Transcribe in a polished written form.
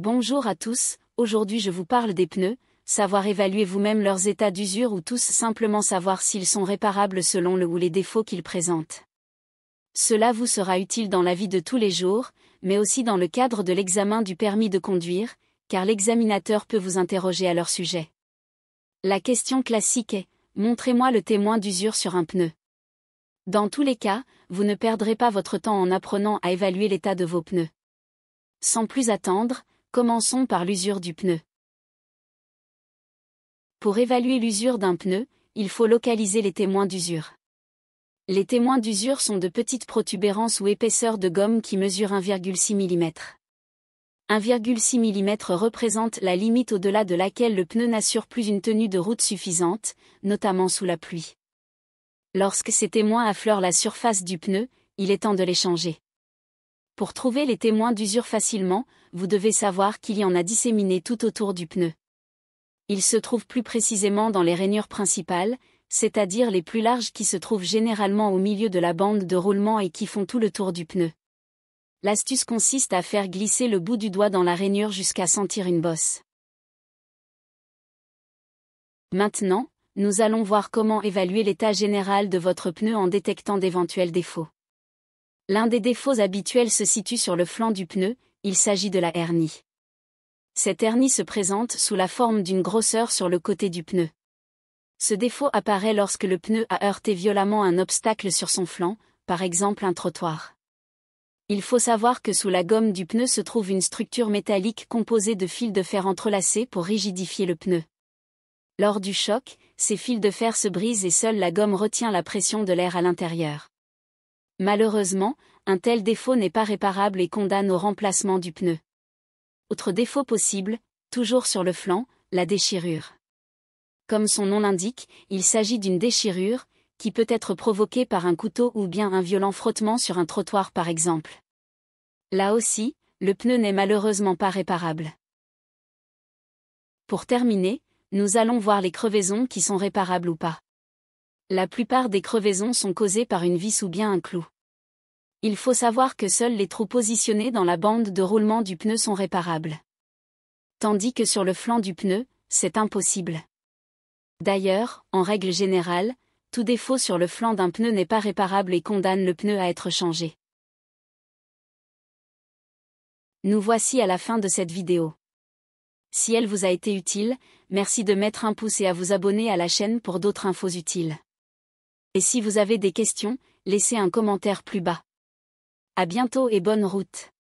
Bonjour à tous, aujourd'hui je vous parle des pneus, savoir évaluer vous-même leurs états d'usure ou tous simplement savoir s'ils sont réparables selon le ou les défauts qu'ils présentent. Cela vous sera utile dans la vie de tous les jours, mais aussi dans le cadre de l'examen du permis de conduire, car l'examinateur peut vous interroger à leur sujet. La question classique est « Montrez-moi le témoin d'usure sur un pneu ». Dans tous les cas, vous ne perdrez pas votre temps en apprenant à évaluer l'état de vos pneus. Sans plus attendre, commençons par l'usure du pneu. Pour évaluer l'usure d'un pneu, il faut localiser les témoins d'usure. Les témoins d'usure sont de petites protubérances ou épaisseurs de gomme qui mesurent 1,6 mm. 1,6 mm représente la limite au-delà de laquelle le pneu n'assure plus une tenue de route suffisante, notamment sous la pluie. Lorsque ces témoins affleurent la surface du pneu, il est temps de les changer. Pour trouver les témoins d'usure facilement, vous devez savoir qu'il y en a disséminés tout autour du pneu. Ils se trouvent plus précisément dans les rainures principales, c'est-à-dire les plus larges qui se trouvent généralement au milieu de la bande de roulement et qui font tout le tour du pneu. L'astuce consiste à faire glisser le bout du doigt dans la rainure jusqu'à sentir une bosse. Maintenant, nous allons voir comment évaluer l'état général de votre pneu en détectant d'éventuels défauts. L'un des défauts habituels se situe sur le flanc du pneu, il s'agit de la hernie. Cette hernie se présente sous la forme d'une grosseur sur le côté du pneu. Ce défaut apparaît lorsque le pneu a heurté violemment un obstacle sur son flanc, par exemple un trottoir. Il faut savoir que sous la gomme du pneu se trouve une structure métallique composée de fils de fer entrelacés pour rigidifier le pneu. Lors du choc, ces fils de fer se brisent et seule la gomme retient la pression de l'air à l'intérieur. Malheureusement, un tel défaut n'est pas réparable et condamne au remplacement du pneu. Autre défaut possible, toujours sur le flanc, la déchirure. Comme son nom l'indique, il s'agit d'une déchirure, qui peut être provoquée par un couteau ou bien un violent frottement sur un trottoir par exemple. Là aussi, le pneu n'est malheureusement pas réparable. Pour terminer, nous allons voir les crevaisons qui sont réparables ou pas. La plupart des crevaisons sont causées par une vis ou bien un clou. Il faut savoir que seuls les trous positionnés dans la bande de roulement du pneu sont réparables. Tandis que sur le flanc du pneu, c'est impossible. D'ailleurs, en règle générale, tout défaut sur le flanc d'un pneu n'est pas réparable et condamne le pneu à être changé. Nous voici à la fin de cette vidéo. Si elle vous a été utile, merci de mettre un pouce et à vous abonner à la chaîne pour d'autres infos utiles. Et si vous avez des questions, laissez un commentaire plus bas. À bientôt et bonne route.